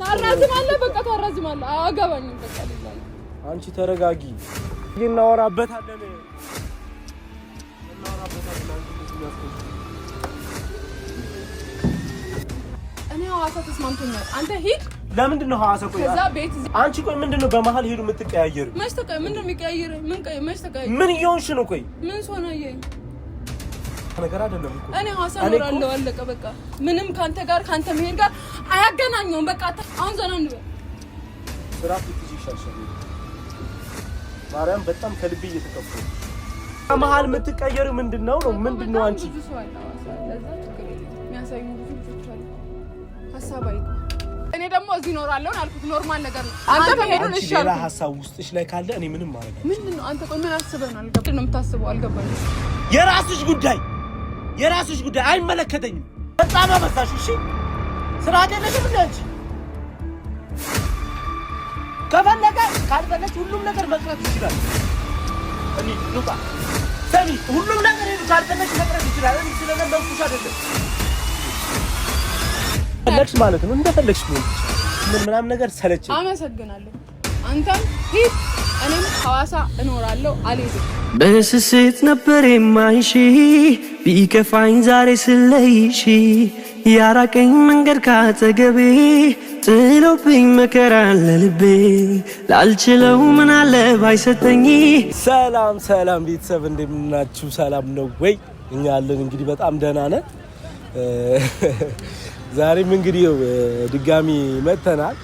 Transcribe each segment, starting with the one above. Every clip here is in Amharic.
ታራዝማለህ በቃ ታራዝማለህ አያገባኝም በቃ ልላል አንቺ ተረጋጊ እናወራበታለን እኔ ሐዋሳ ተስማምቶኛል አንተ ሂድ ለምንድን ነው ሐዋሳ ቆይ ከዛ ቤት አንቺ ቆይ ምንድነው በመሃል ሄዱ የምትቀያየሩ ማስተቀይ ምንድነው የሚቀያየር ምን ተቀያየር ምን ይሆንሽ ነው ቆይ ምን ሶናየኝ ነገር አይደለም እኮ እኔ ሐዋሳ ኖራለሁ አለቀ በቃ ምንም ካንተ ጋር ካንተ መሄድ ጋር አያገናኘውም በቃ አሁን ዘና እንበል ስራ ፍትሽ ይሻሻል ማርያም በጣም ከልቤ እየተከፈለ በመሃል የምትቀያየሩ ምንድነው ምንድነው አንቺ እኔ ደግሞ እዚህ ኖራለሁ አልኩት ኖርማል ነገር ነው አንተ መሄዱን እሺ አልኩት ሌላ ሐሳብ ውስጥሽ ላይ ካለ እኔ ምንም ማለት ነው ምንድነው አንተ ቆይ ምን አስበህ ነው አልገባኝ ነው የምታስበው አልገባኝ የራስሽ ጉዳይ አይመለከተኝም በጣም አበዛሽ እሺ ስራ አይደለም እንዴ አንቺ ከፈለገ ካልፈለገ ሁሉም ነገር መቅረት ይችላል እኔ ሉቃ ሰሚ ሁሉም ነገር ካልፈለገ መቅረት ይችላል እኔ ስለነበርኩሽ አይደለም ፈለግሽ ማለት ነው እንደፈለግሽ ነው ምንም ነገር ሰለቸኝ አመሰግናለሁ አንተም ሂድ እኔም ሐዋሳ እኖራለሁ አልሄድም በስስት ነበር የማይሽ ቢከፋኝ ዛሬ ስለይሽ ያራቀኝ መንገድ ካጠገቤ ጥሎብኝ መከራ ለልቤ ላልችለው ምን አለ ባይሰጠኝ ሰላም ቤተሰብ እንደምናችሁ ሰላም ነው ወይ እኛ አለን እንግዲህ በጣም ደህና ነን ዛሬም እንግዲህ ድጋሚ መተናል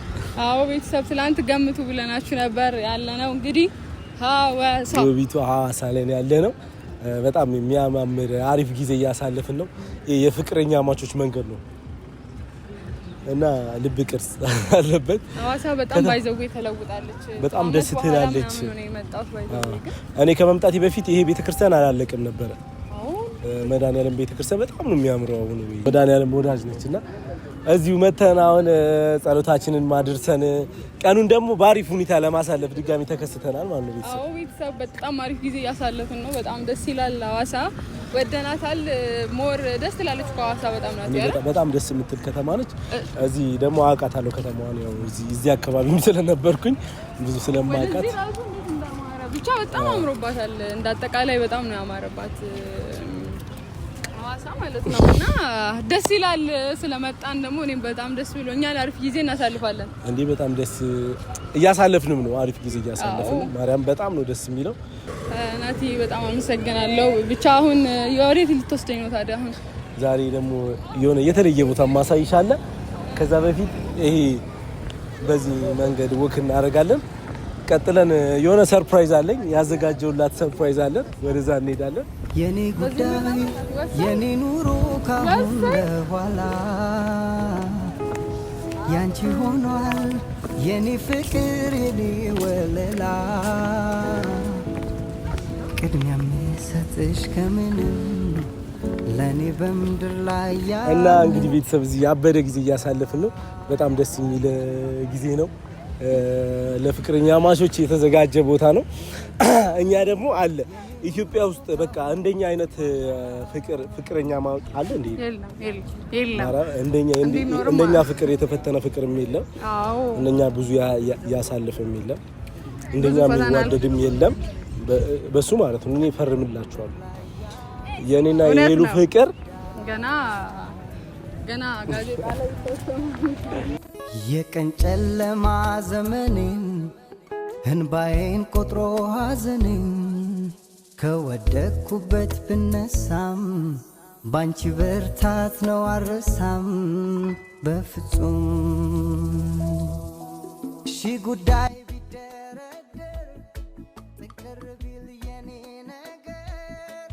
አዎ ቤተሰብ ትላንት ገምቱ ብለናችሁ ነበር ያለነው እንግዲህ ሐዋሳ ቤቱ ሐዋሳ ላይ ያለነው በጣም የሚያማምር አሪፍ ጊዜ እያሳለፍን ነው የፍቅረኛ ማቾች መንገድ ነው እና ልብ ቅርጽ አለበት ሐዋሳ በጣም ባይዘው ተለውጣለች በጣም ደስ ትላለች እኔ ከመምጣቴ በፊት ይሄ ቤተክርስቲያን አላለቅም ነበር መድኃኒዓለም ቤተክርስቲያን በጣም ነው የሚያምረው አሁን መድኃኒዓለም ወዳጅ ነችና እዚሁ መተን አሁን ጸሎታችንን ማድርሰን ቀኑን ደግሞ ባሪፍ ሁኔታ ለማሳለፍ ድጋሚ ተከስተናል ማለት ነው ቤተሰብ። አዎ ቤተሰብ በጣም አሪፍ ጊዜ ያሳለፍን ነው በጣም ደስ ይላል ሐዋሳ ወደናታል ሞር ደስ ትላለች ሐዋሳ በጣም ናት ያለው በጣም ደስ የምትል ከተማ ነች እዚህ ደግሞ አውቃታለሁ ከተማዋን ያው እዚህ አካባቢም ስለነበርኩኝ ብዙ ስለማውቃት ብቻ በጣም አምሮባታል እንዳጠቃላይ በጣም ነው ያማረባት ሐዋሳ ማለት ነውና ደስ ይላል ስለመጣን ደግሞ እኔም በጣም ደስ ብሎኛል አሪፍ ጊዜ እናሳልፋለን እንዴ በጣም ደስ እያሳለፍንም ነው አሪፍ ጊዜ እያሳለፍን ማርያም በጣም ነው ደስ የሚለው ናቲ በጣም አመሰግናለሁ ብቻ አሁን የወሬት ልትወስደኝ ነው ታዲያ አሁን ዛሬ ደግሞ የሆነ የተለየ ቦታ ማሳይሻለ ከዛ በፊት ይሄ በዚህ መንገድ ወክ እናደርጋለን ቀጥለን የሆነ ሰርፕራይዝ አለኝ ያዘጋጀውላት ሰርፕራይዝ አለ ወደዛ እንሄዳለን የኔ ጉዳይ የኔ ኑሮ ካሁን በኋላ ያንቺ ሆኗል የኔ ፍቅር የኔ ወለላ ቅድሚያ የምሰጥሽ ከምንም ለኔ በምድር ላይ እና እንግዲህ ቤተሰብ እዚህ ያበደ ጊዜ እያሳለፍን ነው በጣም ደስ የሚል ጊዜ ነው ለፍቅረኛ ማቾች የተዘጋጀ ቦታ ነው እኛ ደግሞ አለ ኢትዮጵያ ውስጥ በቃ እንደኛ አይነት ፍቅረኛ ማውጣት አለ እንዴ የለም እንደኛ ፍቅር የተፈተነ ፍቅርም የለም አዎ እንደኛ ብዙ ያሳለፈም የለም እንደኛ የሚዋደድም የለም በሱ ማለት ነው እኔ ፈርምላችኋለሁ የኔና የሌሉ ፍቅር ገና ጋዜጣ ላይ ተሰማ የቀን ጨለማ ዘመኔን እንባዬን ቆጥሮ ሐዘኔን ከወደኩበት ብነሳም ባንቺ ብርታት ነው አልረሳም በፍጹም ሺ ጉዳይ ቢደረደር ትቅር ቢል የኔ ነገር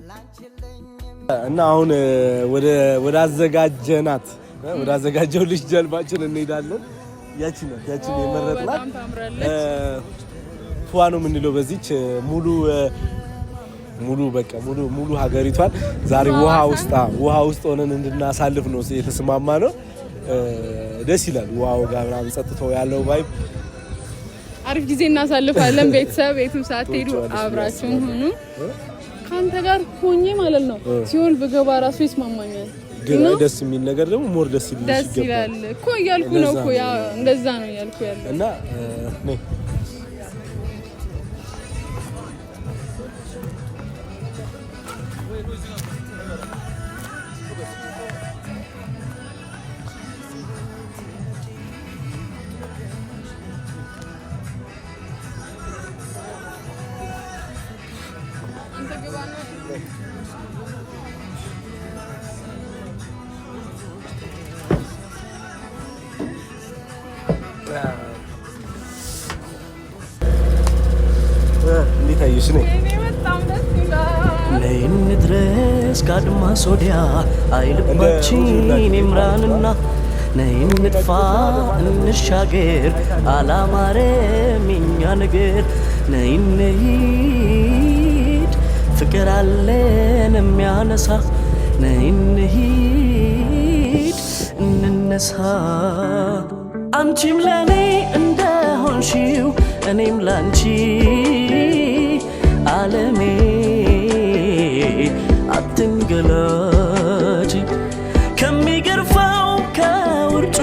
ላንችለኝ እና አሁን ወደ አዘጋጀናት ወደ አዘጋጀውልሽ ጀልባችን እንሄዳለን ያቺን የመረጥናት ፏ ነው የምንለው በዚች ሙሉ ሀገሪቷን ዛሬ ውሃ ውስጥ ሆነን እንድናሳልፍ ነው የተስማማ ነው ደስ ይላል ውሃው ጋር ምናምን ጸጥተው ያለው ቫይብ አሪፍ ጊዜ እናሳልፋለን ቤተሰብ የትም ሳትሄዱ አብራችሁን ሁኑ ካንተ ጋር ሆኜ ማለት ነው ሲኦል በገባ ራሱ ይስማማኛል ግን ደስ የሚል ነገር ደግሞ ሞር ደስ ይላል እኮ እያልኩ ነው እኮ ያ እንደዛ ነው እያልኩ ያለው እና ነይ እንዴት አየሽ? ነይ እንድረስ ከአድማስ ወዲያ አይልባችን ይምራንና ነይ እንጥፋ እንሻገር አላማረም የኛ ነገር ነይ እንሂድ ፍቅር አለን የሚያነሳ ነይ እንሂድ እንነሳ አንቺም ለኔ እንደሆንሽው እኔም ላንቺ ዓለሜ አትንገላች ከሚገርፈው ከውርጩ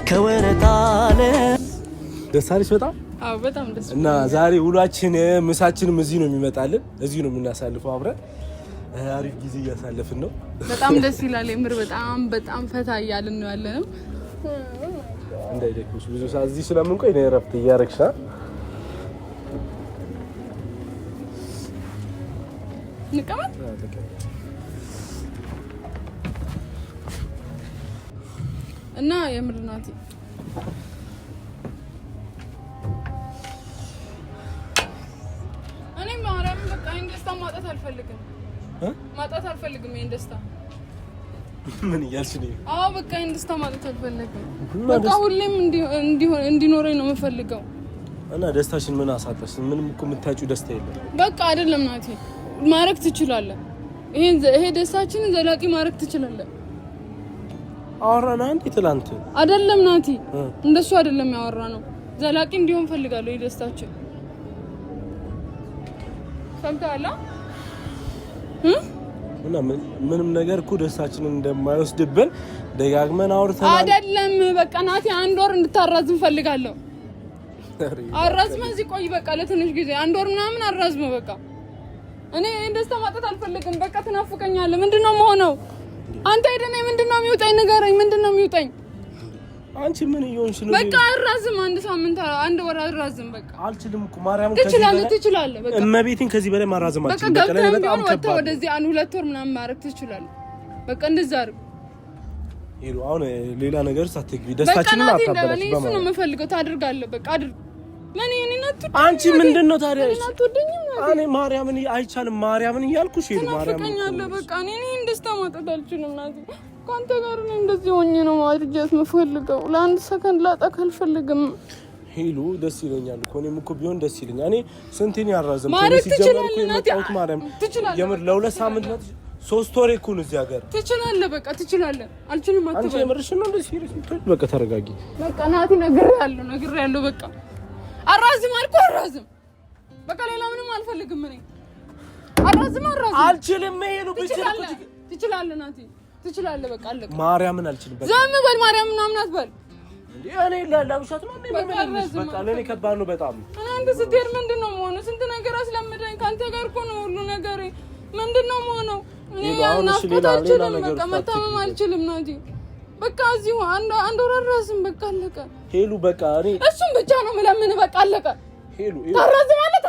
ከወረት አለ ደስ አለሽ በጣም? አዎ በጣም ደስ እና ዛሬ ውሏችን ምሳችንም እዚህ ነው የሚመጣልን እዚህ ነው የምናሳልፈው አብረን አሪፍ ጊዜ እያሳለፍን ነው በጣም ደስ ይላል የምር በጣም ፈታ እያልን ነው ያለነው እንዳይደክምሽ ብዙ ሰዓት እዚህ ስለምንቆይ ነው እረፍት እያደረግሽ ንቀመጥ እና የምር ናቲ እኔ ማርያም በቃ እንደስታ ማጣት አልፈልግም ይሄን ደስታ ምን እያልሽ ነው? አዎ በቃ እንደስታ ማጣት አልፈልግም በቃ ሁሌም እንዲኖረኝ ነው የምፈልገው እና ደስታሽን ምን አሳጣሽ? ምንም እኮ የምታጪው ደስታ የለም በቃ አይደለም ናቲ ማረክ ትችላለህ ይሄ ደስታችንን ዘላቂ ማረክ ትችላለህ አወራና እንዴ ትላንት አይደለም ናቲ እንደሱ አይደለም ያወራነው ዘላቂ እንዲሆን ፈልጋለሁ ይሄ ደስታችን ሰምተሃል እና ምንም ነገር እኮ ደስታችንን እንደማይወስድብን ደጋግመን አውርተናል አይደለም በቃ ናቲ አንድ ወር እንድታራዝም ፈልጋለሁ አራዝመ እዚህ ቆይ በቃ ለትንሽ ጊዜ አንድ ወር ምናምን አራዝመ በቃ እኔ ደስታ ማጣት አልፈልግም በቃ ትናፍቀኛለህ ምንድነው መሆነው አንተ አይደለም ምንድነው የሚውጠኝ ንገረኝ ምንድነው የሚውጠኝ አንቺ ምን ይሆንሽ ነው በቃ አራዝም አንድ ሳምንት አንድ ወር አራዝም በቃ አልችልም እኮ ማርያም ትችላለህ በቃ እመቤቴን ከዚህ በላይ ማራዘም አልችልም በቃ በጣም ከባድ ወደዚህ አንድ ሁለት ወር ምናምን ማረክ ትችላለህ በቃ እንደዛ አድርግ ይሉ አሁን ሌላ ነገር ሳትግቢ ደስታችንን አታበላሽ በቃ እሱ ነው የምፈልገው ታድርጋለህ በቃ አድርግ ለኔ አንቺ ምንድነው ታዲያ እኔ ማርያምን አይቻልም ማርያምን እያልኩሽ ይሉ ማርያም ትፈቀኛለህ በቃ እኔ ደስታ ማጣት አልችልም ናቲ ካንተ ጋር ነው እንደዚህ ሆኜ ነው ማድረግ የምፈልገው ለአንድ ሰከንድ ላጣክ አልፈልግም ሄሉ ደስ ይለኛል እኮ እኔም እኮ ቢሆን ደስ ይለኛል እኔ ስንቴን ያራዘም ማለት ሲጀመር እኮ ማርያም የምር ለሁለት ሳምንት ነው 3 ወር እኮ ነው እዚህ ሀገር ትችላለህ በቃ ትችላለህ አልችልም አትበል አንቺ የምርሽ ነው እንደዚህ ሲሪየስ በቃ ተረጋጊ በቃ ናቲ ነግሬያለሁ በቃ አራዝም አራዝም በቃ ሌላ ምንም አልፈልግም እኔ አራዝም አልችልም ሄሉ ትችላለህ ናቲ ትችላለህ በቃ አለቀ ማርያምን አልችልም በቃ ዝም በል ማርያም ምናምን አትበል እንዴ እኔ ለውሻት ነው በቃ ለኔ ከባድ ነው በጣም አንተ ስትሄድ ምንድነው መሆኑ ስንት ነገር አስለምደኝ ካንተ ጋር እኮ ነው ሁሉ ነገር ምንድነው መሆኑ እኔ ናፍቆት አልችልም በቃ መታመም አልችልም ናቲ በቃ እዚሁ አንድ ወር አራዝም በቃ አለቀ ሄሉ በቃ እኔ እሱም ብቻ ነው የምለምንህ በቃ አለቀ ሄሉ ታራዝማለህ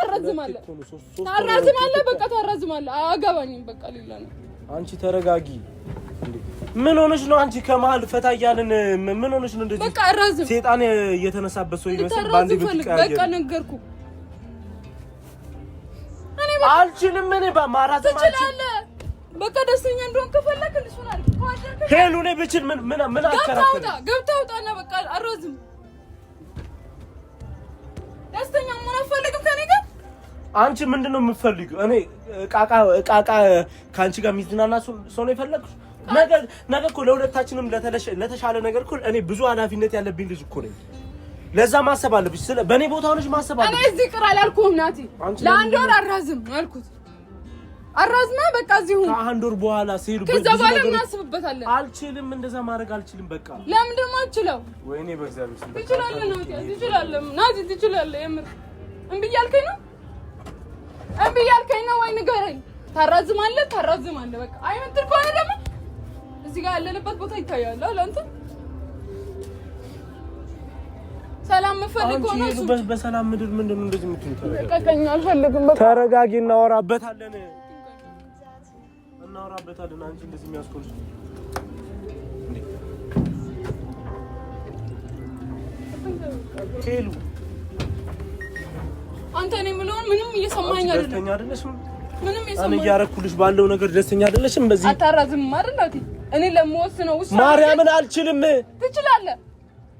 በቃ ታራዝማለህ አያገባኝም በቃ ሌላ ነው አንቺ ተረጋጊ ምን ሆነሽ ነው አንቺ ከመሀል ፈታ እያልን ምን ሆነሽ ነው እንደዚህ በቃ አራዝም ሰይጣን እየተነሳበት ሰው ይመስል ባንዴ ብትቀር በቃ ነገርኩህ እኔ አልችልም እኔ ማራዘም ትችላለህ በቃ ደስተኛ እንደሆን ከፈለክ ልሱን አልኩ ሄሉ ነኝ ብችል ምን አከራከረ ገብተህ ውጣና በቃ አራዝም ደስተኛ መሆን አትፈልግም ከኔ ጋር አንቺ ምንድነው የምትፈልጊው እኔ ቃቃ ካንቺ ጋር ሚዝናና ሰው ነው የፈለግሽ ነገ እኮ ለሁለታችንም ለተሻለ ነገር እኮ እኔ ብዙ ኃላፊነት ያለብኝ ልጅ እኮ ነኝ ለዛ ማሰብ አለብሽ በእኔ ቦታ ሆነሽ ማሰብ አለብሽ እኔ እዚህ ቅር አላልኩም ናቲ ለአንድ ወር አራዝም አልኩት አራዝማ በቃ እዚሁ ከአንድ ወር በኋላ ሲሄዱ ከዛ በኋላ እናስብበታለን። አልችልም፣ እንደዛ ማድረግ አልችልም። በቃ ለምን ደግሞ አልችለው? ወይኔ በእግዚአብሔር ስም ትችላለህ ነው ትችላለህ፣ ናቲ ትችላለህ። የምር እምቢ እያልከኝ ነው? እምቢ እያልከኝ ነው ወይ ንገረኝ። ታራዝማለህ በቃ አይመጥር ከሆነ ደግሞ እዚህ ጋር ያለንበት ቦታ ይታያል ለአንተ። ሰላም መፈልግ ሆነ እሱ በሰላም ምድር ምንድነው እንደዚህ የምትሉት? በቃኝ አልፈልግም። በቃ ተረጋጊ፣ እናወራበታለን። አንቺ እንደዚህ የሚያስቆልሽ ሄሉ አንተ እኔ የምለውን ምንም እየሰማኸኝ አይደለም። ደስተኛ አይደለሽም? ምንም እየሰማኸኝ እኔ እያረኩልሽ ባለው ነገር ደስተኛ አይደለሽም? በዚህ አታራዝም አይደል? እኔ ለምወስነው ውሳኔ ማርያምን አልችልም። ትችላለህ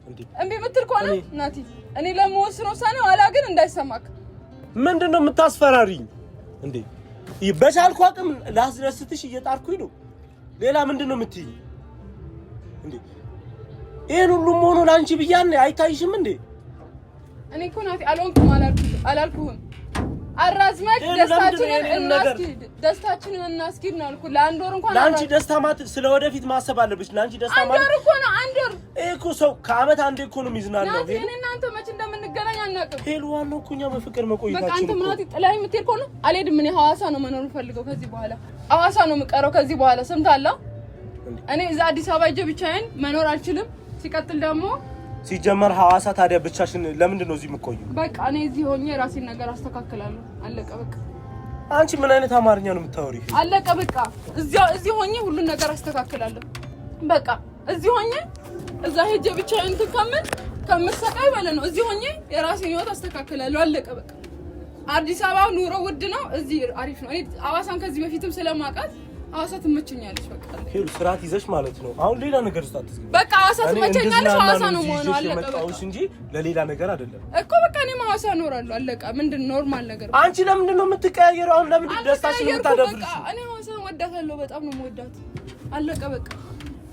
እንዴ? እምቢ የምትል ከሆነ ናቲ እኔ ለምወስነው ውሳኔ ኋላ ግን እንዳይሰማክ። ምንድነው የምታስፈራሪኝ እንዴ? በቻልኩ አቅም ላስደስትሽ እየጣርኩኝ ነው። ሌላ ምንድነው የምትይኝ እንዴ? ይሄን ሁሉ ሆኖ ላንቺ ብያን አይታይሽም እንዴ? እኔ እኮ ናቲ አላልኩህም። አራዝመክ ደስታችንን እናስኪድ ነው አልኩ። ለአንድ ወር እንኳን ላንቺ ደስታ ማለት ስለወደፊት ማሰብ አለብሽ። ላንቺ ደስታ ማለት አንድ ወር እኮ ነው። አንድ ወር እኮ ሰው ከአመት አንዴ እኮ ነው የሚዝናናው። ናቲ እኔ እናንተ መች እንደምንገናኝ አናውቅም። ሄሉ ዋናው እኮ እኛ በፍቅር መቆየታችን በቃ አንተ ምናት ጥላይ የምትሄድ ከሆነ አልሄድም። እኔ ሐዋሳ ነው መኖር ፈልገው። ከዚህ በኋላ ሐዋሳ ነው የምቀረው። ከዚህ በኋላ ሰምታለህ? እኔ እዛ አዲስ አበባ ሂጅ ብቻዬን መኖር አልችልም። ሲቀጥል ደግሞ ሲጀመር ሐዋሳ ታዲያ ብቻሽን ለምንድን ነው እዚህ የምትቆየው? በቃ እኔ እዚህ ሆኜ ራሴን ነገር አስተካክላለሁ። አለቀ በቃ። አንቺ ምን አይነት አማርኛ ነው የምታወሪው? አለቀ በቃ። እዚህ ሆኜ ሁሉን ነገር አስተካክላለሁ። በቃ እዚህ ሆኜ እዛ ሄጄ ብቻዬን ከምሰቃይ ማለት ነው። እዚህ ሆኜ የራሴን ህይወት አስተካክላለሁ። አለቀ በቃ። አዲስ አበባ ኑሮ ውድ ነው፣ እዚህ አሪፍ ነው። እኔ ሐዋሳን ከዚህ በፊትም ስለማውቃት ሐዋሳ ትመቸኛለች። በቃ ሄሉ ስርዓት ይዘሽ ማለት ነው። አሁን ሌላ ነገር ስታትዝግ በቃ ሐዋሳ ትመቸኛለች። ሐዋሳ ነው መሆኑ አለቀ በቃ እንጂ ለሌላ ነገር አይደለም እኮ በቃ። እኔ ሐዋሳ እኖራለሁ አለቀ። ምንድን ኖርማል ነገር። አንቺ ለምንድን ነው የምትቀያየረው? አሁን ለምንድን ደስታሽን የምታደፍርሽ? እኔ ሐዋሳ ወዳታለሁ፣ በጣም ነው የምወዳት። አለቀ በቃ።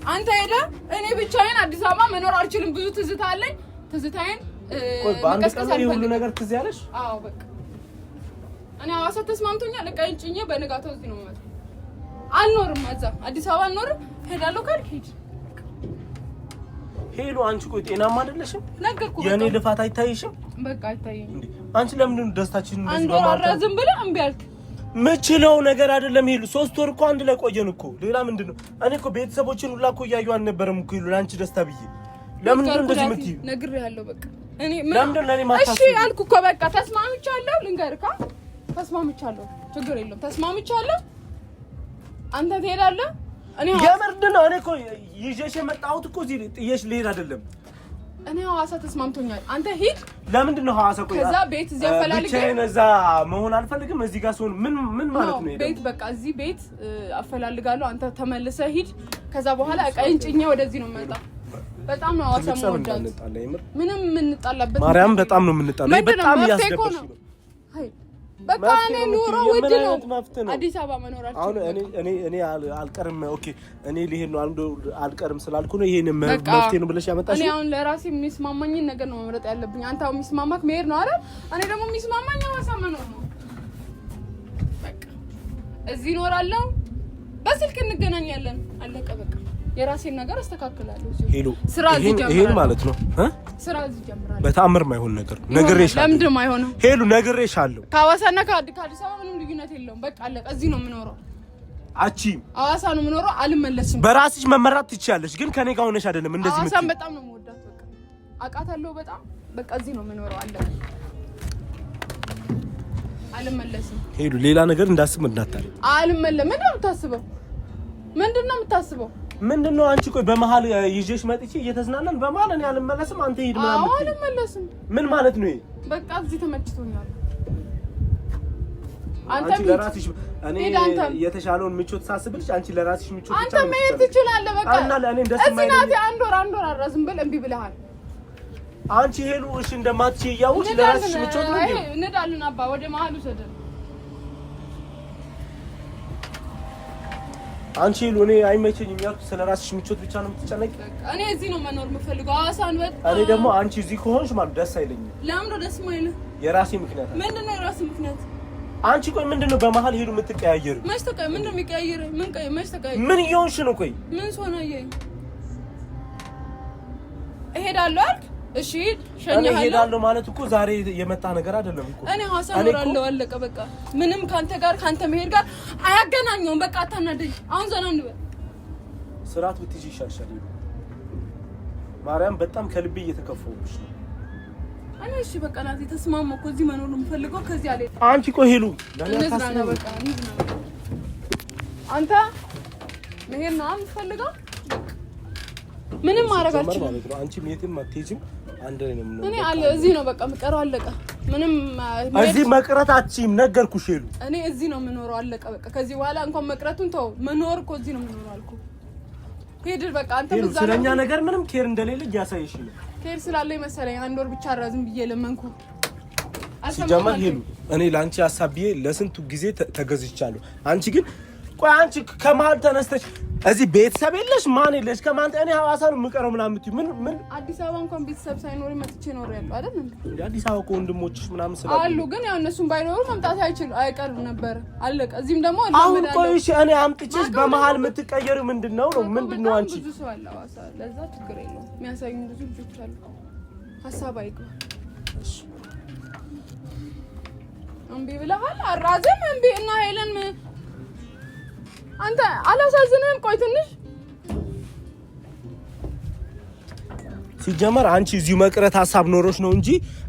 አንተ ሄዳ እኔ ብቻዬን አዲስ አበባ መኖር አልችልም። ብዙ ትዝታ አለኝ። ትዝታዬን መቀስቀስ አልፈልግም። ሁሉ ነገር ትዝ ያለሽ? አዎ በቃ እኔ ሐዋሳ ተስማምቶኛል። እቃዬን ጭኜ በነጋታው እዚህ ነው የምመጣው። አልኖርም እዛ አዲስ አበባ አልኖርም። ሄዳለሁ ካልክ ሂድ። ሄሉ አንቺ ቆይ ጤናማ አይደለሽም? ነገርኩህ። የኔ ልፋት አይታይሽም? በቃ አይታይም እንዴ? አንቺ ለምንድን ነው ደስታችንን እንደዚህ አንድ ወር አራዝም ብለህ እምቢ አልክ? ምችለው ነገር አይደለም ሄሉ። 3 ወር እኮ አንድ ላይ ቆየን እኮ። ሌላ ምንድነው? እኔ እኮ ቤተሰቦችን ሁላ እኮ እያየሁ አልነበረም እኮ ሄሉ። ለአንቺ ደስታ ብዬ ለምንድን ነው እንደዚህ የምትይው? ነግሬሃለሁ በቃ። እኔ ለምንድን ነው ለኔ ማታስብ? እሺ አልኩ እኮ በቃ ተስማምቻለሁ። ልንገርካ ተስማምቻለሁ። ችግር የለውም ተስማምቻለሁ። አንተ ትሄዳለህ። እኔ የምርድን ነው? እኔ እኮ ይዤሽ የመጣሁት እኮ እዚህ ጥዬሽ ልሄድ አይደለም። እኔ ሐዋሳ ተስማምቶኛል። አንተ ሂድ። ለምንድን ነው ሐዋሳ? ቆይ ከዛ ቤት እዚህ አፈላልገህ ብቻዬን እዛ መሆን አልፈልግም። እዚህ ጋር ስሆን ምን ማለት ነው? ቤት በቃ እዚህ ቤት አፈላልጋለሁ። አንተ ተመልሰህ ሂድ። ከዛ በኋላ እቃዬን ጭኜ ወደዚህ ነው የምመጣው። በጣም ነው ሐዋሳ የምወዳት። ምንም የምንጣላበት ማርያም፣ በጣም ነው የምንጣላው። በጣም ያስደብርሽ ነው። በቃ እኔ ኑሮ ውድ ነው። አዲስ አበባ መኖር አልችልም። አሁን እኔ አልቀርም። ኦኬ እኔ ልሄድ ነው አልቀርም ስላልኩ ነው ይሄን መፍትሄ ነው ብለሽ ያመጣሽ። እኔ አሁን ለራሴ የሚስማማኝን ነገር ነው መምረጥ ያለብኝ። አንተ አሁን የሚስማማክ መሄድ ነው አይደል? እኔ ደግሞ የሚስማማኝ ሐዋሳ መኖር ነው። በቃ እዚህ እኖራለሁ። በስልክ እንገናኛለን። አለቀ በቃ። የራሴን ነገር አስተካክላለሁ። ሄሎ ስራ እዚህ ጀምራለሁ። ይሄን ማለት ነው ስራ እዚህ ጀምራለሁ። በታምር ማይሆን ነገር ነግሬሻለሁ። ለምንድን ነው የማይሆነው? ሄሉ ነግሬሻለሁ። ከሐዋሳና ከአዲስ አበባ ምንም ልዩነት የለውም። በቃ አለቀ። እዚህ ነው የምኖረው። አቺ ሐዋሳ ነው የምኖረው። አልመለስም። በራስሽ መመራት ትችያለሽ፣ ግን ከኔ ጋር ሆነሽ አይደለም እንደዚህ የምትይ። ሐዋሳን በጣም ነው የምወዳት። በቃ አውቃታለሁ በጣም። በቃ እዚህ ነው የምኖረው። አለቀ። አልመለስም። ሄሉ ሌላ ነገር እንዳስብ እንዳታረግ። አልመለስም። ምንድን ነው የምታስበው? ምንድነው? አንቺ ቆይ በመሃል ይዤሽ መጥቼ እየተዝናናን በመሃል እኔ አልመለስም አንተ ሂድ ምናምን። አዎ አልመለስም። ምን ማለት ነው ይሄ? በቃ እዚህ ተመችቶኛል። አንተ ለራስሽ እኔ የተሻለውን ምቾት ሳስብልሽ አንቺ ለራስሽ ምቾት አንተ መሄድ ትችላለህ። በቃ እና ለእኔ እንደስማኝ እዚህ አንድ ወር አራዝም ብል እምቢ ብለሃል። አንቺ ሄሉ እሺ እንደማትችይ እያወቅሽ ለራስሽ ምቾት ነው እንዴ? እንዳልን አባ ወደ መሀሉ ሰደን አንቺ ሄሉ እኔ አይመቸኝም ያልኩት ስለራስሽ ምቾት ብቻ ነው የምትጨነቂ። እኔ እዚህ ነው መኖር የምፈልገው ሐዋሳን በጣም። እኔ ደግሞ አንቺ እዚህ ከሆንሽ ማለት ደስ አይለኝም። ለምን ነው ደስ የማይልህ? የራሴ ምክንያት አለ። ምንድነው የራሴ ምክንያት? አንቺ ቆይ ምንድነው በመሃል ሄዱ የምትቀያየሩ? ምንድነው የሚቀያየር? ምን እየሆንሽ ነው? ቆይ ምን ሶናዬ እሄዳለሁ አልክ? እሺ ሸኛለሁ። እሄዳለሁ ማለት እኮ ዛሬ የመጣ ነገር አይደለም እኮ። እኔ አሳኖራለሁ አለቀ በቃ። ምንም ካንተ መሄድ ጋር አያገናኘውም። በቃ አታናደኝ። አሁን ዘና እንበል። ስርዓት ብትይዥ ይሻልሻል። ማርያም በጣም ከልቤ እየተከፈውሽ ነው። እኔ እሺ በቃ ናቲ ተስማማ እኮ እዚህ መኖር ነው የምፈልገው። ከዚህ አለ አንቺ ቆይ ሄሉ ለኔ በቃ አንተ መሄድ ነው የምፈልገው። ምንም ማድረግ አልችልም። አንቺ የትም አትሄጂም። አንድ ላይ ነው የምንኖረው። እኔ አለ እዚህ ነው በቃ የምቀረው። አለቀ። ምንም እዚህ መቅረት አትችይም። ነገርኩሽ ሄሉ። እኔ እዚህ ነው የምኖረው። አለቀ በቃ። ከዚህ በኋላ እንኳን መቅረቱን ተው። መኖር እኮ እዚህ ነው የምኖረው አልኩ። ሄድ በቃ። አንተ ብዛ ስለኛ ነገር ምንም ኬር እንደሌለ ያሳይሽ ነው። ኬር ስላለኝ መሰለኝ አንድ ወር ብቻ አራዝም ብዬ ለመንኩ። ሲጀመር ሄሉ እኔ ላንቺ ሐሳብዬ ለስንቱ ጊዜ ተገዝቻለሁ። አንቺ ግን ቆይ አንቺ ከመሀል ተነስተሽ እዚህ ቤተሰብ የለሽ ማን የለሽ ከማን እኔ ሐዋሳ ነው የምቀረው ምናምን የምትይው ምን አዲስ አበባ እንኳን ቤተሰብ ሳይኖር መጥቼ ነው ያለው አይደል እንዴ? አዲስ አበባ እኮ ወንድሞችሽ ምናምን ስላሉ አሉ። ግን ያው እነሱም ባይኖሩ መምጣት አይቀርም ነበር። አለቀ። እዚህም ደግሞ አሁን ቆይ እሺ እኔ አምጥቼሽ በመሀል የምትቀየሪው ምንድነው አንቺ? ብዙ ሰው አለ ሐዋሳ። ለዛ ችግር የለውም። የሚያሳዩኝ ብዙ ልጆች አሉ። ሐሳብ አይገባ። እሺ እምቢ ብለሃል። አራዘም እምቢ እና ሄለን አንተ አላሳዝንም? ቆይ ትንሽ ሲጀመር አንቺ እዚሁ መቅረት ሐሳብ ኖሮሽ ነው እንጂ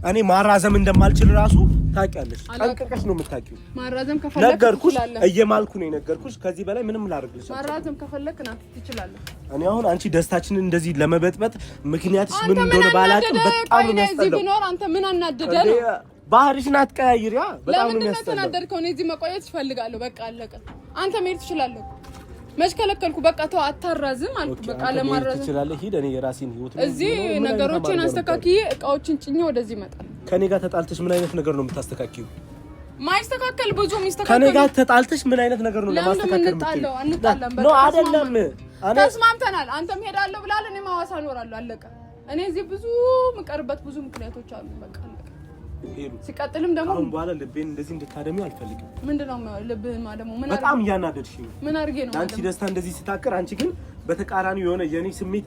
እኔ ማራዘም እንደማልችል ራሱ ታውቂያለሽ። ጠንቅቀሽ ነው የምታውቂው። ማራዘም ከፈለክ ነገርኩሽ፣ እየማልኩ ነው የነገርኩሽ። ከዚህ በላይ ምንም ላደርግልሽ። ማራዘም ከፈለክ ና ትችላለህ። እኔ አሁን አንቺ ደስታችንን እንደዚህ ለመበጥበጥ ምክንያትሽ ምን እንደሆነ ባላውቅም በጣም ነው የሚያስጠላው። ቢኖር አንተ ምን አናደደ ነው? ባህሪሽን አትቀያይሪ። በጣም ነው የሚያስጠላው። ለምን ተናደድከው? እኔ እዚህ መቆየት እፈልጋለሁ። በቃ አለቀ። አንተ መሄድ ትችላለህ። መች ከለከልኩ? በቃ ተው አታራዝም አልኩ። በቃ ለማራዘም ትችላለህ። ሂድ። እኔ የራሴን ህይወት ነው እዚህ ነገሮችን አስተካክዬ እቃዎችን ጭኜ ወደዚህ እመጣለሁ። ከኔ ጋር ተጣልተሽ ምን አይነት ነገር ነው የምታስተካክዪው? ማይስተካከል ብዙ የሚስተካከል ከኔ ጋር ተጣልተሽ ምን አይነት ነገር ነው ለማስተካከል የምትችይው? አንጣላም። በቃ አይደለም ተስማምተናል። አንተም ሄዳለሁ ብላል፣ እኔም ሐዋሳ እኖራለሁ። አለቀ። እኔ እዚህ ብዙ ምቀርበት ብዙ ምክንያቶች አሉ። በቃ አለቀ። ሲቀጥልም ደግሞ አሁን በኋላ ልቤን እንደዚህ እንድታደሚው አልፈልግም። ምንድነው ልብህን ማደሙ? በጣም እያናደድሽ ነው። ምን አድርጌ ነው አንቺ ደስታ እንደዚህ ስታከር፣ አንቺ ግን በተቃራኒው የሆነ የኔ ስሜት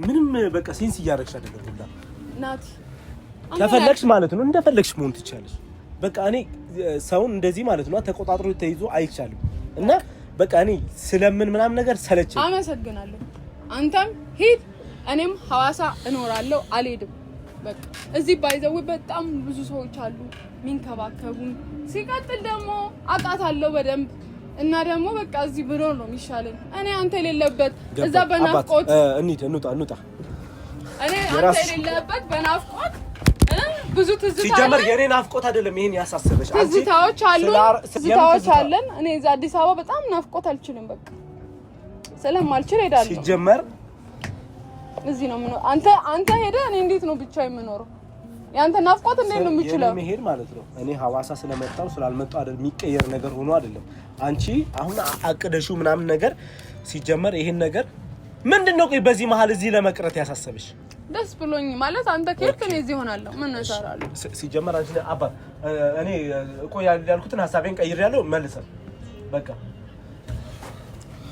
ምንም በቃ ሴንስ እያደረግሽ አይደለም። ሁላ ናቲ ከፈለግሽ ማለት ነው እንደፈለግሽ መሆን ትችያለሽ። በቃ እኔ ሰውን እንደዚህ ማለት ነው ተቆጣጥሮ ተይዞ አይቻልም። እና በቃ እኔ ስለምን ምናምን ነገር ሰለቸኝ። አመሰግናለሁ። አንተም ሂድ፣ እኔም ሐዋሳ እኖራለሁ። አልሄድም። በቃ እዚህ ባይዘው በጣም ብዙ ሰዎች አሉ ሚንከባከቡን። ሲቀጥል ደግሞ አጣታለሁ በደንብ እና ደግሞ በቃ እዚህ ብሎ ነው የሚሻለኝ። እኔ አንተ የሌለበት እዛ በናፍቆት እንውጣ። እኔ አንተ የሌለበት በናፍቆት ብዙ ትዝታ ሲጀመር የኔ ናፍቆት አይደለም ይሄን ያሳሰበሽ። ትዝታዎች አለን። እኔ እዛ አዲስ አበባ በጣም ናፍቆት አልችልም። በቃ ስለማልችል ሄዳለሁ። ሲጀመር እዚህ ነው የምኖረው። አንተ ሄደህ እኔ እንዴት ነው ብቻ የምኖረው? ያንተ ናፍቆት እንዴት ነው የሚችለው? የኔ መሄድ ማለት ነው እኔ ሐዋሳ ስለመጣው ስላልመጣው አይደል የሚቀየር ነገር ሆኖ አይደለም። አንቺ አሁን አቅደሽው ምናምን ነገር ሲጀመር ይሄን ነገር ምንድነው? ቆይ በዚህ መሀል እዚህ ለመቅረት ያሳሰበሽ? ደስ ብሎኝ ማለት አንተ ከሄድክ እኔ እዚህ ሆናለሁ። ምን እሰራለሁ? ሲጀመር አንቺ አባ እኔ እቆያለሁ ያልኩትን ሐሳቤን ቀይሬያለሁ። መልሰን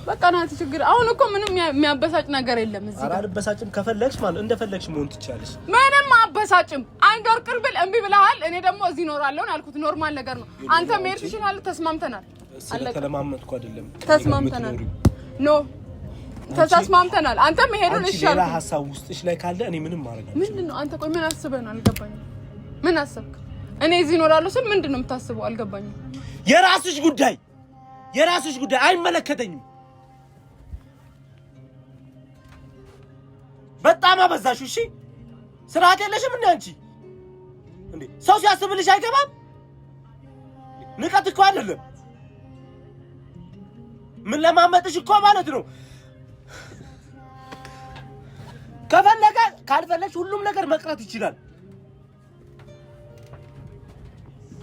በቃ ናቲ ችግር አሁን እኮ ምንም የሚያበሳጭ ነገር የለም እዚህ ጋር። አልበሳጭም። ከፈለግሽ ማለት እንደፈለግሽ መሆን ትችያለሽ። ምንም አበሳጭም። አንድ ወር ቅርብል እምቢ ብለሃል። እኔ ደግሞ እዚህ እኖራለሁ አልኩት። ኖርማል ነገር ነው። አንተ መሄድ ትችላለህ። ተስማምተናል። ስለተለማመጥኩ አይደለም። ተስማምተናል። ተስማምተናል። አንተ መሄዱን እሺ አልኩ። ሌላ ሐሳብ ውስጥሽ ላይ ካለ እኔ ምንም ማድረግ አልችልም። ምንድነው አንተ? ቆይ ምን አስበህ ነው? አልገባኝም። ምን አሰብክ? እኔ እዚህ እኖራለሁ ስል ምንድነው የምታስበው? አልገባኝም። የራስሽ ጉዳይ አይመለከተኝም። በጣም አበዛሽው። እሺ ስርዓት የለሽም እንዴ አንቺ? እንዴ ሰው ሲያስብልሽ አይገባም? ንቀት እኮ አይደለም። ምን ለማመጥሽ እኮ ማለት ነው። ከፈለገ ካልፈለግሽ ሁሉም ነገር መቅረት ይችላል።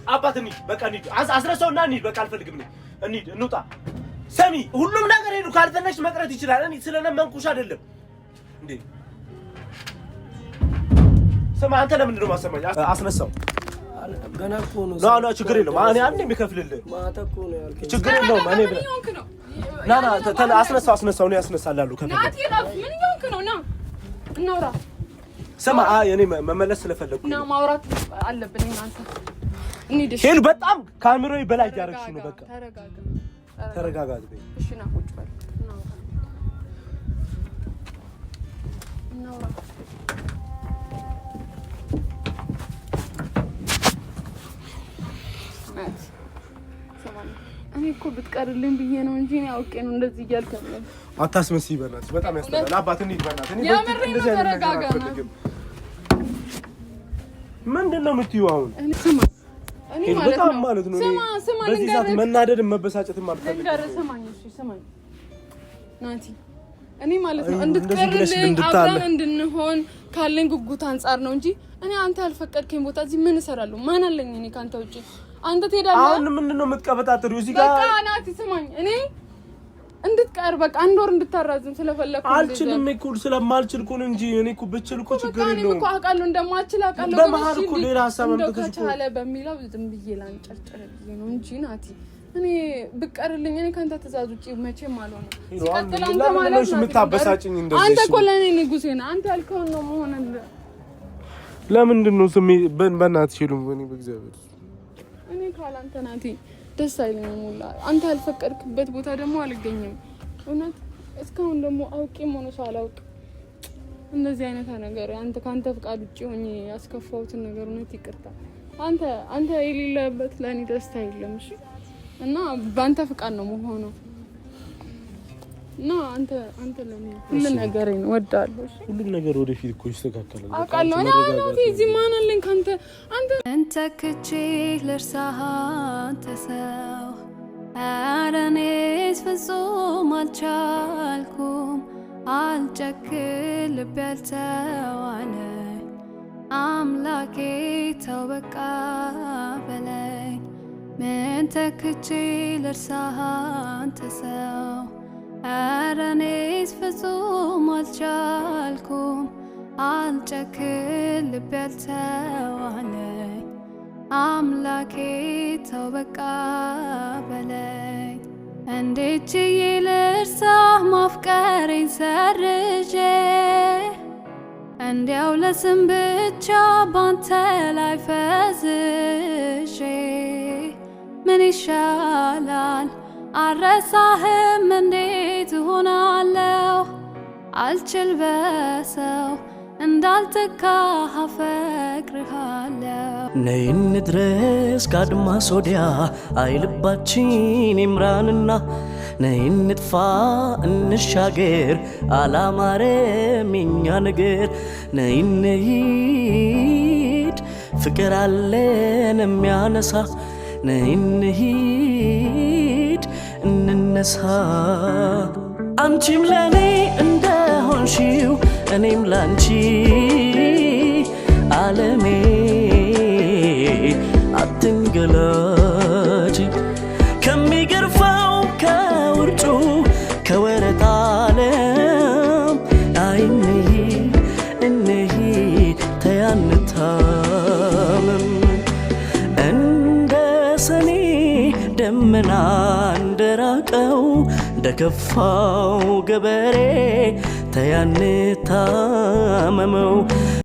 አባት እንሂድ፣ በቃ እንሂድ። አስረሳውና እንሂድ። በቃ አልፈልግም። እንሂድ፣ እንውጣ። ሰሚ ሁሉም ነገር ሄዱ። ካልፈለግሽ መቅረት ይችላል። እኔ ስለለመንኩሽ አይደለም እንዴ። ስማ አንተ ለምንድን ነው የማሰማኝ? አስነሳው ገና እኮ ነው ና ችግር የለውም እኔ አንዴ የሚከፍልልህ ማታ እኮ ነው ያልከኝ ችግር የለውም እኔ ና አስነሳው ነው ያስነሳላሉ ከፈለክ ናቲ ምን ይሆንክ ነው ና እናውራ ስማ እኔ መመለስ ስለፈለኩ ና ማውራት አለብን እናንተ እንሂድ ሄሉ በጣም ካሜራዬ በላይ ያረግሽ ነው በቃ ተረጋጋ እሺ ና ቁጭ በል እናውራ እኔ እኮ ብትቀርልኝ ብዬ ነው እንጂ እኔ አውቄ ነው እንደዚህ እያልከኝ ነው። አታስመስይ በእናትሽ በጣም ያስጠላል። አባት እንሂድ በእናትሽ እኔ እንደዚህ አልፈልግም። ምንድነው የምትይው አሁን? ስማ እኔ ማለት ነው ስማ በዚህ ሰዓት መናደድም መበሳጨትም አልፈልግም። ስማኝ እሺ ስማኝ ናቲ እኔ ማለት ነው እንድትቀርልኝ አብረን እንድንሆን ካለኝ ጉጉት አንፃር ነው እንጂ እኔ አንተ ያልፈቀድከኝ ቦታ እዚህ ምን እሰራለሁ? ማን አለኝ እኔ ካንተ ውጪ? አንተ ትሄዳለህ። አሁን ምንድነው የምትቀበጣጥሪው እዚህ ጋር? በቃ ናቲ ስማኝ እኔ እንድትቀር በቃ አንድ ወር እንድታራዝም ስለፈለኩ አልችልም እኮ ስለማልችል እኮ ነው እንጂ እኔ እኮ ብችል እኮ ችግር የለውም። እኔ እኮ አውቃለሁ እንደማልችል አውቃለሁ። በመሀል እኮ ሌላ ሀሳብ አምጥተሽ እኮ ከቻለ በሚለው ዝም ብዬ ላንጨርጨር ብዬ ነው እንጂ ናቲ እኔ ብቀርልኝ እኔ ካንተ ትእዛዝ ውጪ መቼም አልሆነም። ሲቀጥል አንተ ማለት ነው የምታበሳጭኝ እንደዚህ አንተ እኮ ለኔ ንጉሴ ነህ። አንተ ያልከውን ነው መሆን አለ። ለምንድን ነው ስሜ በእናትሽ ሄዱ እኔ በእግዚአብሔር እኔ ካላንተ ናቲ ደስ አይለኝም። ሁላ አንተ ያልፈቀድክበት ቦታ ደግሞ አልገኝም። እውነት እስካሁን ደግሞ አውቄም ሆነ ሳላውቅ እንደዚህ አይነት ነገር አንተ ካንተ ፍቃድ ውጪ ሆኜ ያስከፋሁትን ነገር እውነት ይቅርታ። አንተ የሌለበት ለኔ ደስታ የለም። እሺ እና በአንተ ፍቃድ ነው መሆነው እና አንተ ለኔ ሁሉ ነገር ነው ወዳለሁ። እሺ ሁሉ ነገር ወደፊት እኮ ይስተካከላል። አውቃለሁ እኔ እዚህ ማን አለኝ ካንተ አንተ ከቼ ለርሳህ አንተ ሰው ኧረ እኔስ ፍጹም አልቻልኩም አልጨክን ልቤ አልተዋለኝ አምላኬ ተው በቃ በለኝ ምን ተክቼ ልርሳህ አንተ ሰው ኧረ እኔስ ፍጹም አልቻልኩም አልጨክን ልቤ አልተዋለኝ አምላኬ ተው በቃ በለኝ እንዴት ችዬ ልርሳህ ማፍቀሬን ሰርዤ እንዲያው ለስም ብቻ ባንተ ላይ ፈዝዤ ምን ይሻላል አረሳህም እንዴት ሆናለሁ አልችል በሰው እንዳልተካህ አፈቅርሃለሁ ነይ እንድረስ ከአድማስ ወዲያ አይልባችን ይምራንና ነይ እንጥፋ እንሻገር አላማረም የኛ ነገር ነይ እንሂድ ፍቅር አለን የሚያነሳ ነይ እንሂድ እንነሳ አንቺም ለኔ እንደሆንሽው እኔም ላንቺ ዓለሜ አትንገላች ከሚገርፋው ከውርጩ ከወረት ዓለም እንሂድ ተያንታመም እንደ ሰኔ ደመና እንደራቀው እንደከፋው ገበሬ ተያንታመመው